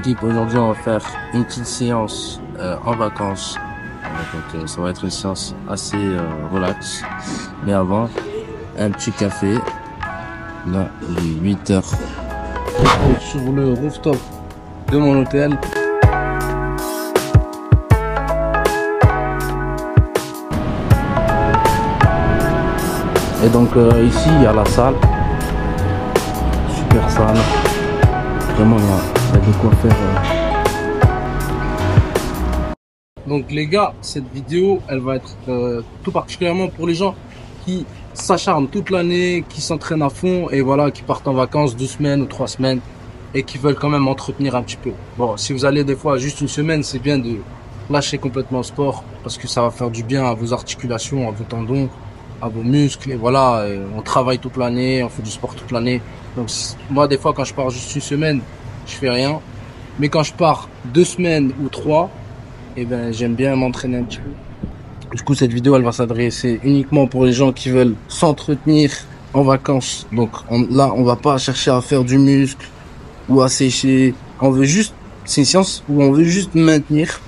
l'équipe, aujourd'hui on va faire une petite séance en vacances. Donc ça va être une séance assez relax. Mais avant, un petit café. Là, il est 8 heures. Sur le rooftop de mon hôtel. Et donc ici il y a la salle. Super salle. Vraiment il y a de quoi faire. Donc les gars, cette vidéo elle va être tout particulièrement pour les gens qui s'acharnent toute l'année, qui s'entraînent à fond et voilà, qui partent en vacances 2 semaines ou 3 semaines et qui veulent quand même entretenir un petit peu. Bon, si vous allez des fois juste une semaine, c'est bien de lâcher complètement le sport parce que ça va faire du bien à vos articulations, à vos tendons, à vos muscles. Et voilà, on travaille toute l'année, on fait du sport toute l'année. Donc moi des fois quand je pars juste une semaine, je fais rien. Mais quand je pars 2 semaines ou 3, eh ben j'aime bien m'entraîner un petit peu. Du coup, cette vidéo, elle va s'adresser uniquement pour les gens qui veulent s'entretenir en vacances. Donc là, on va pas chercher à faire du muscle ou à sécher. On veut juste, c'est une séance où on veut juste maintenir.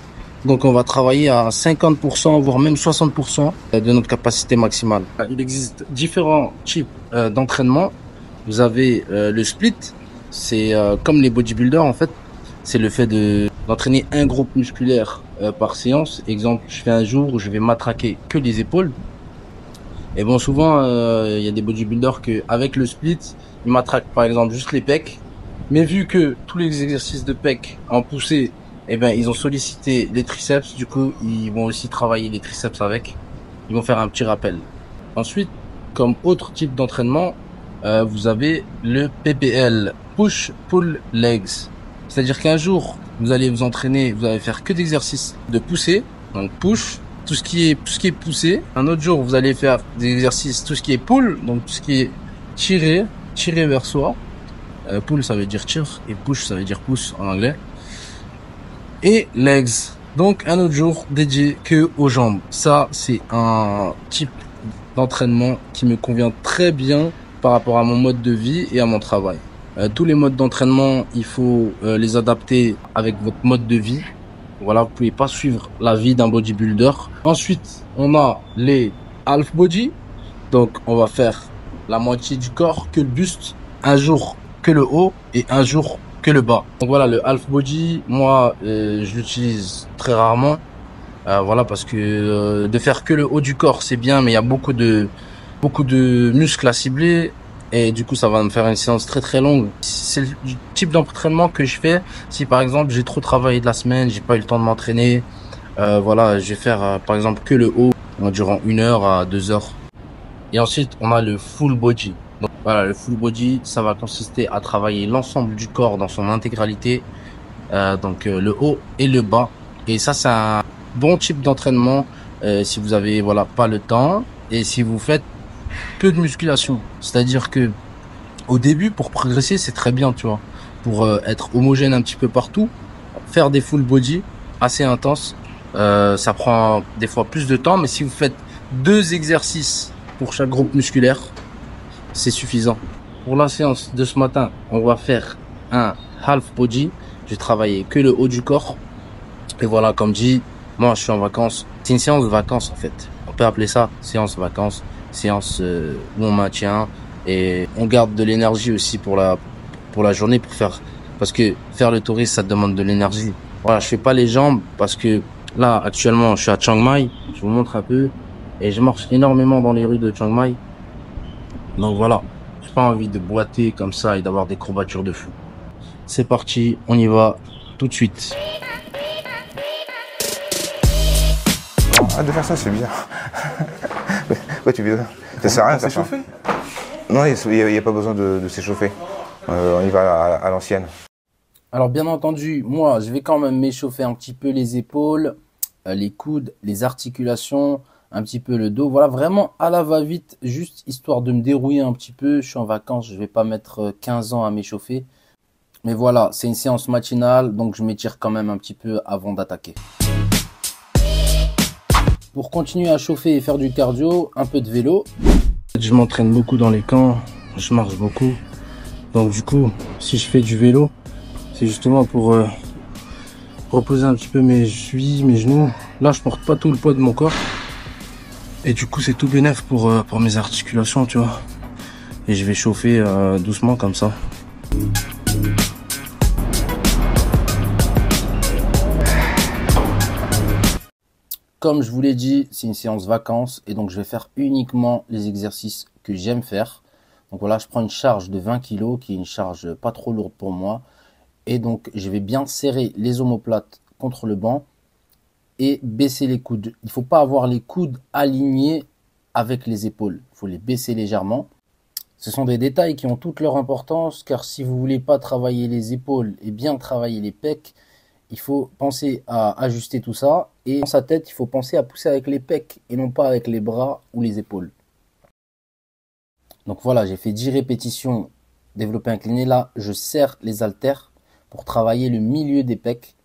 Donc on va travailler à 50%, voire même 60% de notre capacité maximale. Il existe différents types d'entraînement. Vous avez le split, c'est comme les bodybuilders en fait. C'est le fait d'entraîner un groupe musculaire par séance. Exemple, je fais un jour où je vais matraquer que les épaules. Et bon, souvent, il y a des bodybuilders que avec le split, ils matraquent par exemple juste les pecs. Mais vu que tous les exercices de pecs en poussée, eh ben, ils ont sollicité les triceps. Du coup, ils vont aussi travailler les triceps avec. Ils vont faire un petit rappel. Ensuite, comme autre type d'entraînement, vous avez le PPL, Push Pull Legs. C'est-à-dire qu'un jour, vous allez vous entraîner, vous allez faire que d'exercices de poussée, donc push, tout ce qui est poussé. Un autre jour, vous allez faire des exercices, tout ce qui est pull, donc tout ce qui est tirer vers soi. Pull, ça veut dire tire, et push, ça veut dire pousse en anglais. Et legs, donc un autre jour dédié que aux jambes. Ça, c'est un type d'entraînement qui me convient très bien par rapport à mon mode de vie et à mon travail. Tous les modes d'entraînement, il faut les adapter avec votre mode de vie. Voilà, vous pouvez pas suivre la vie d'un bodybuilder. Ensuite, on a les half body. Donc, on va faire la moitié du corps que le buste, un jour que le haut et un jour que le bas. Donc voilà, le half body, moi, je l'utilise très rarement. Voilà, parce que de faire que le haut du corps, c'est bien, mais il y a beaucoup de muscles à cibler. Et du coup, ça va me faire une séance très très longue. C'est le type d'entraînement que je fais. Si par exemple, j'ai trop travaillé de la semaine, j'ai pas eu le temps de m'entraîner. Voilà, je vais faire par exemple que le haut durant 1 heure à 2 heures. Et ensuite, on a le full body. Donc voilà, le full body, ça va consister à travailler l'ensemble du corps dans son intégralité. Donc le haut et le bas. Et ça, c'est un bon type d'entraînement si vous avez voilà pas le temps et si vous faites peu de musculation. C'est-à-dire que au début, pour progresser, c'est très bien, tu vois. Pour être homogène un petit peu partout, faire des full body assez intenses, ça prend des fois plus de temps. Mais si vous faites 2 exercices pour chaque groupe musculaire, c'est suffisant. Pour la séance de ce matin, on va faire un half body. Je vais travailler que le haut du corps. Et voilà, comme dit, moi je suis en vacances. C'est une séance de vacances en fait. On peut appeler ça séance de vacances. Séance où on maintient et on garde de l'énergie aussi pour la journée pour faire, parce que faire le touriste ça demande de l'énergie. Voilà, je fais pas les jambes parce que là actuellement je suis à Chiang Mai, je vous montre un peu et je marche énormément dans les rues de Chiang Mai. Donc voilà, j'ai pas envie de boiter comme ça et d'avoir des courbatures de fou. C'est parti, on y va tout de suite. Arrête de faire ça, c'est bizarre. Ouais, tu veux ça sert à rien de faire ça. Non, il n'y a pas besoin de s'échauffer. On y va à l'ancienne. Alors bien entendu, moi je vais quand même m'échauffer un petit peu les épaules, les coudes, les articulations, un petit peu le dos. Voilà, vraiment à la va-vite, juste histoire de me dérouiller un petit peu. Je suis en vacances, je vais pas mettre 15 ans à m'échauffer. Mais voilà, c'est une séance matinale, donc je m'étire quand même un petit peu avant d'attaquer. Pour continuer à chauffer et faire du cardio, un peu de vélo. Je m'entraîne beaucoup dans les camps, je marche beaucoup. Donc du coup, si je fais du vélo, c'est justement pour reposer un petit peu mes chevilles, mes genoux. Là, je porte pas tout le poids de mon corps. Et du coup, c'est tout bénef pour mes articulations, tu vois. Et je vais chauffer doucement comme ça. Comme je vous l'ai dit, c'est une séance vacances et donc je vais faire uniquement les exercices que j'aime faire. Donc voilà, je prends une charge de 20 kg qui est une charge pas trop lourde pour moi. Et donc je vais bien serrer les omoplates contre le banc et baisser les coudes. Il ne faut pas avoir les coudes alignés avec les épaules. Il faut les baisser légèrement. Ce sont des détails qui ont toute leur importance car si vous ne voulez pas travailler les épaules et bien travailler les pecs, il faut penser à ajuster tout ça et dans sa tête, il faut penser à pousser avec les pecs et non pas avec les bras ou les épaules. Donc voilà, j'ai fait 10 répétitions développé incliné. Là, je serre les haltères pour travailler le milieu des pecs.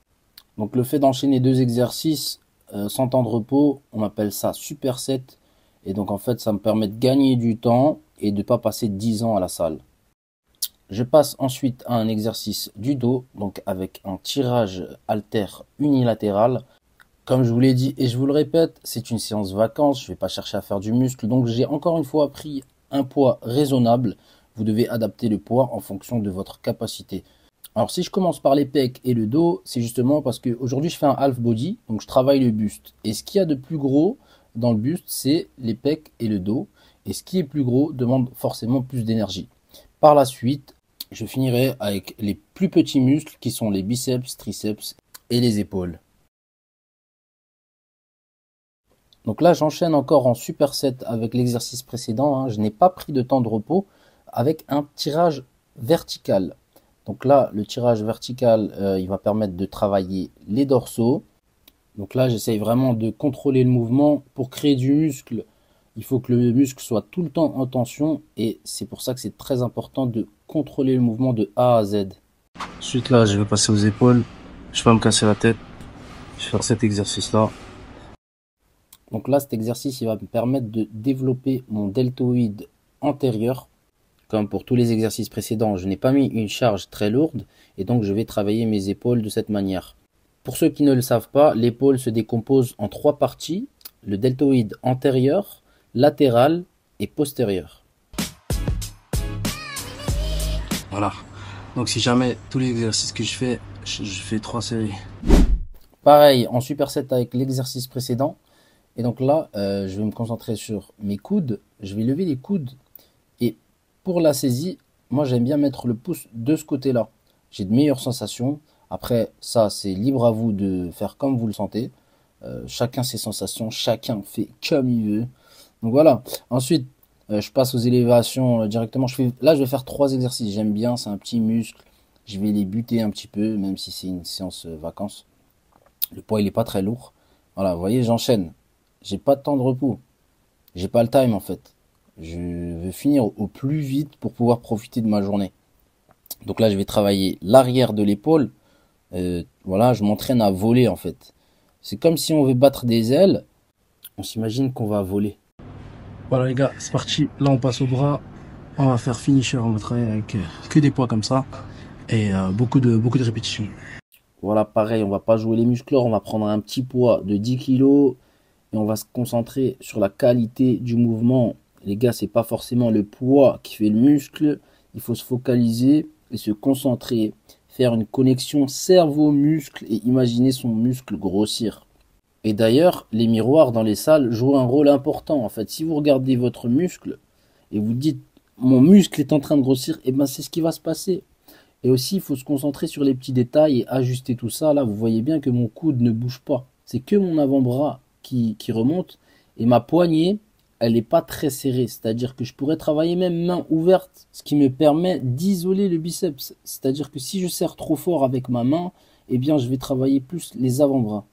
Donc le fait d'enchaîner 2 exercices sans temps de repos, on appelle ça superset. Et donc en fait, ça me permet de gagner du temps et de ne pas passer 10 ans à la salle. Je passe ensuite à un exercice du dos, donc avec un tirage haltère unilatéral. Comme je vous l'ai dit et je vous le répète, c'est une séance vacances, je ne vais pas chercher à faire du muscle. Donc j'ai encore une fois pris un poids raisonnable. Vous devez adapter le poids en fonction de votre capacité. Alors si je commence par les pecs et le dos, c'est justement parce qu'aujourd'hui je fais un half body, donc je travaille le buste. Et ce qu'il y a de plus gros dans le buste, c'est les pecs et le dos. Et ce qui est plus gros demande forcément plus d'énergie. Par la suite, je finirai avec les plus petits muscles qui sont les biceps, triceps et les épaules. Donc là, j'enchaîne encore en superset avec l'exercice précédent. Je n'ai pas pris de temps de repos avec un tirage vertical. Donc là, le tirage vertical, il va permettre de travailler les dorsaux. Donc là, j'essaye vraiment de contrôler le mouvement pour créer du muscle. Il faut que le muscle soit tout le temps en tension et c'est pour ça que c'est très important de contrôler le mouvement de A à Z. Ensuite là, je vais passer aux épaules. Je vais pas me casser la tête. Je vais faire cet exercice-là. Donc là, cet exercice, il va me permettre de développer mon deltoïde antérieur. Comme pour tous les exercices précédents, je n'ai pas mis une charge très lourde et donc je vais travailler mes épaules de cette manière. Pour ceux qui ne le savent pas, l'épaule se décompose en 3 parties. Le deltoïde antérieur, latéral et postérieur. Voilà. Donc si jamais tous les exercices que je fais 3 séries. Pareil en superset avec l'exercice précédent. Et donc là, je vais me concentrer sur mes coudes. Je vais lever les coudes. Et pour la saisie, moi j'aime bien mettre le pouce de ce côté-là. J'ai de meilleures sensations. Après, ça c'est libre à vous de faire comme vous le sentez. Chacun ses sensations, chacun fait comme il veut. Donc voilà. Ensuite, je passe aux élévations directement. Là, je vais faire 3 exercices. J'aime bien, c'est un petit muscle. Je vais les buter un petit peu, même si c'est une séance vacances. Le poids, il n'est pas très lourd. Voilà, vous voyez, j'enchaîne. J'ai pas de temps de repos. J'ai pas le time en fait. Je veux finir au plus vite pour pouvoir profiter de ma journée. Donc là, je vais travailler l'arrière de l'épaule. Voilà, je m'entraîne à voler en fait. C'est comme si on veut battre des ailes. On s'imagine qu'on va voler. Voilà les gars, c'est parti. Là, on passe au bras. On va faire finisher. On va travailler avec que des poids comme ça. Et beaucoup de répétitions. Voilà, pareil, on va pas jouer les muscleurs. On va prendre un petit poids de 10 kg. Et on va se concentrer sur la qualité du mouvement. Les gars, c'est pas forcément le poids qui fait le muscle. Il faut se focaliser et se concentrer. Faire une connexion cerveau-muscle et imaginer son muscle grossir. Et d'ailleurs, les miroirs dans les salles jouent un rôle important. En fait, si vous regardez votre muscle et vous dites « mon muscle est en train de grossir », et ben c'est ce qui va se passer. Et aussi, il faut se concentrer sur les petits détails et ajuster tout ça. Là, vous voyez bien que mon coude ne bouge pas. C'est que mon avant-bras qui remonte et ma poignée, elle n'est pas très serrée. C'est-à-dire que je pourrais travailler même main ouverte, ce qui me permet d'isoler le biceps. C'est-à-dire que si je serre trop fort avec ma main, eh bien, je vais travailler plus les avant-bras.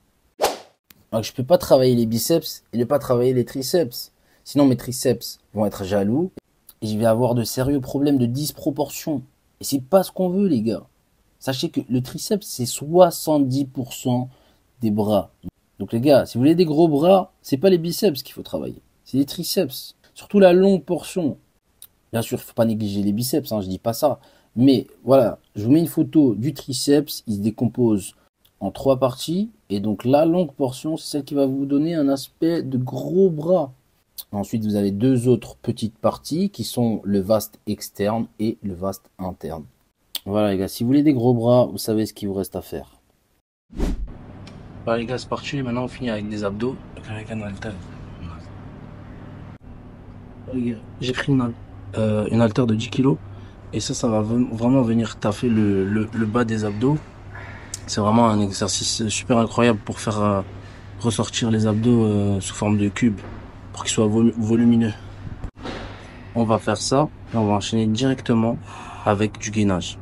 Donc, je ne peux pas travailler les biceps et ne pas travailler les triceps. Sinon, mes triceps vont être jaloux et je vais avoir de sérieux problèmes de disproportion. Et c'est pas ce qu'on veut, les gars. Sachez que le triceps, c'est 70% des bras. Donc, les gars, si vous voulez des gros bras, c'est pas les biceps qu'il faut travailler. C'est les triceps. Surtout la longue portion. Bien sûr, il ne faut pas négliger les biceps, je dis pas ça. Mais voilà, je vous mets une photo du triceps. Il se décompose en 3 parties. Et donc la longue portion, c'est celle qui va vous donner un aspect de gros bras. Ensuite, vous avez 2 autres petites parties qui sont le vaste externe et le vaste interne. Voilà les gars, si vous voulez des gros bras, vous savez ce qu'il vous reste à faire. Voilà les gars, c'est parti. Maintenant on finit avec des abdos. Avec un haltère. J'ai pris une haltère de 10 kg. Et ça va vraiment venir taffer le bas des abdos. C'est vraiment un exercice super incroyable pour faire ressortir les abdos sous forme de cube. Pour qu'ils soient volumineux. On va faire ça et on va enchaîner directement avec du gainage.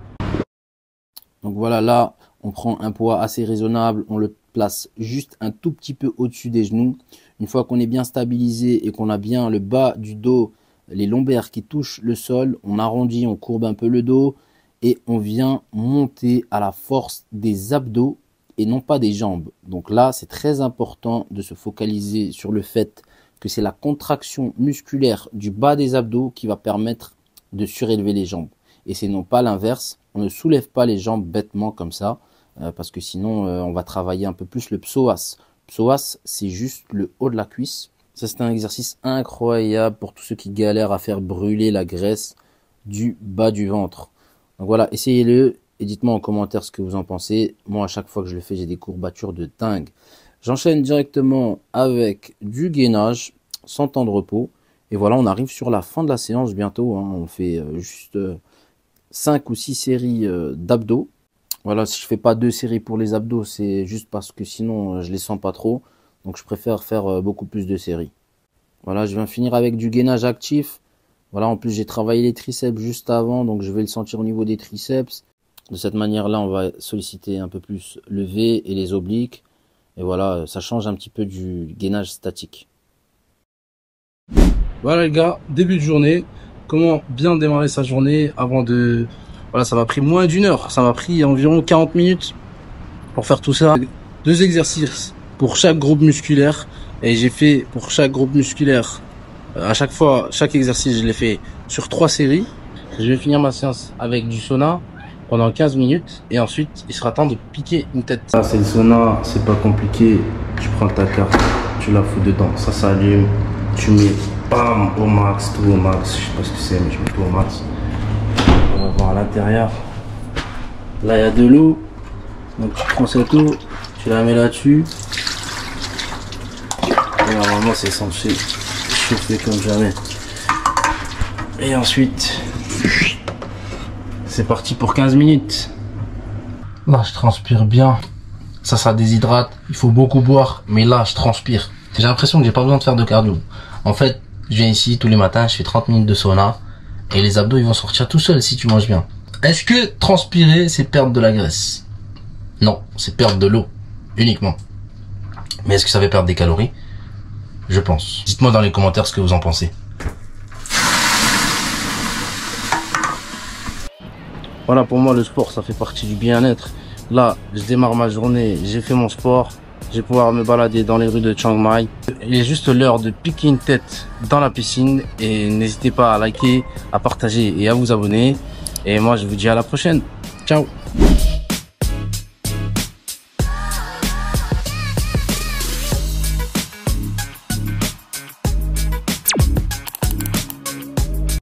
Donc voilà, là, on prend un poids assez raisonnable. On le place juste un tout petit peu au-dessus des genoux. Une fois qu'on est bien stabilisé et qu'on a bien le bas du dos, les lombaires qui touchent le sol, on arrondit, on courbe un peu le dos et on vient monter à la force des abdos et non pas des jambes. Donc là, c'est très important de se focaliser sur le fait que c'est la contraction musculaire du bas des abdos qui va permettre de surélever les jambes. Et c'est non pas l'inverse. On ne soulève pas les jambes bêtement comme ça, parce que sinon on va travailler un peu plus le psoas. Psoas, c'est juste le haut de la cuisse. Ça, c'est un exercice incroyable pour tous ceux qui galèrent à faire brûler la graisse du bas du ventre. Donc voilà, essayez-le et dites-moi en commentaire ce que vous en pensez. Moi, à chaque fois que je le fais, j'ai des courbatures de dingue. J'enchaîne directement avec du gainage, sans temps de repos. Et voilà, on arrive sur la fin de la séance bientôt. On fait juste 5 ou 6 séries d'abdos. Voilà, si je fais pas 2 séries pour les abdos, c'est juste parce que sinon, je les sens pas trop. Donc, je préfère faire beaucoup plus de séries. Voilà, je viens finir avec du gainage actif. Voilà, en plus, j'ai travaillé les triceps juste avant. Donc, je vais le sentir au niveau des triceps. De cette manière-là, on va solliciter un peu plus le V et les obliques. Et voilà, ça change un petit peu du gainage statique. Voilà les gars, début de journée. Comment bien démarrer sa journée avant de... Voilà, ça m'a pris moins d'1 heure. Ça m'a pris environ 40 minutes pour faire tout ça. 2 exercices pour chaque groupe musculaire. Et j'ai fait pour chaque groupe musculaire, à chaque fois, chaque exercice, je l'ai fait sur 3 séries. Je vais finir ma séance avec du sauna pendant 15 minutes et ensuite il sera temps de piquer une tête. Ça c'est le sauna, c'est pas compliqué. Tu prends ta carte, tu la fous dedans, ça s'allume, tu mets bam au max, tout au max. Je sais pas ce que c'est mais je mets tout au max. On va voir à l'intérieur. Là il y a de l'eau, donc tu prends cette eau, tu la mets là-dessus. Et normalement c'est censé chauffer comme jamais. Et ensuite c'est parti pour 15 minutes. Là, je transpire bien. Ça déshydrate. Il faut beaucoup boire. Mais là, je transpire. J'ai l'impression que j'ai pas besoin de faire de cardio. En fait, je viens ici tous les matins, je fais 30 minutes de sauna. Et les abdos, ils vont sortir tout seuls si tu manges bien. Est-ce que transpirer, c'est perdre de la graisse? Non, c'est perdre de l'eau. Uniquement. Mais est-ce que ça fait perdre des calories? Je pense. Dites-moi dans les commentaires ce que vous en pensez. Voilà, pour moi, le sport, ça fait partie du bien-être. Là, je démarre ma journée, j'ai fait mon sport. Je vais pouvoir me balader dans les rues de Chiang Mai. Il est juste l'heure de piquer une tête dans la piscine. Et n'hésitez pas à liker, à partager et à vous abonner. Et moi, je vous dis à la prochaine. Ciao!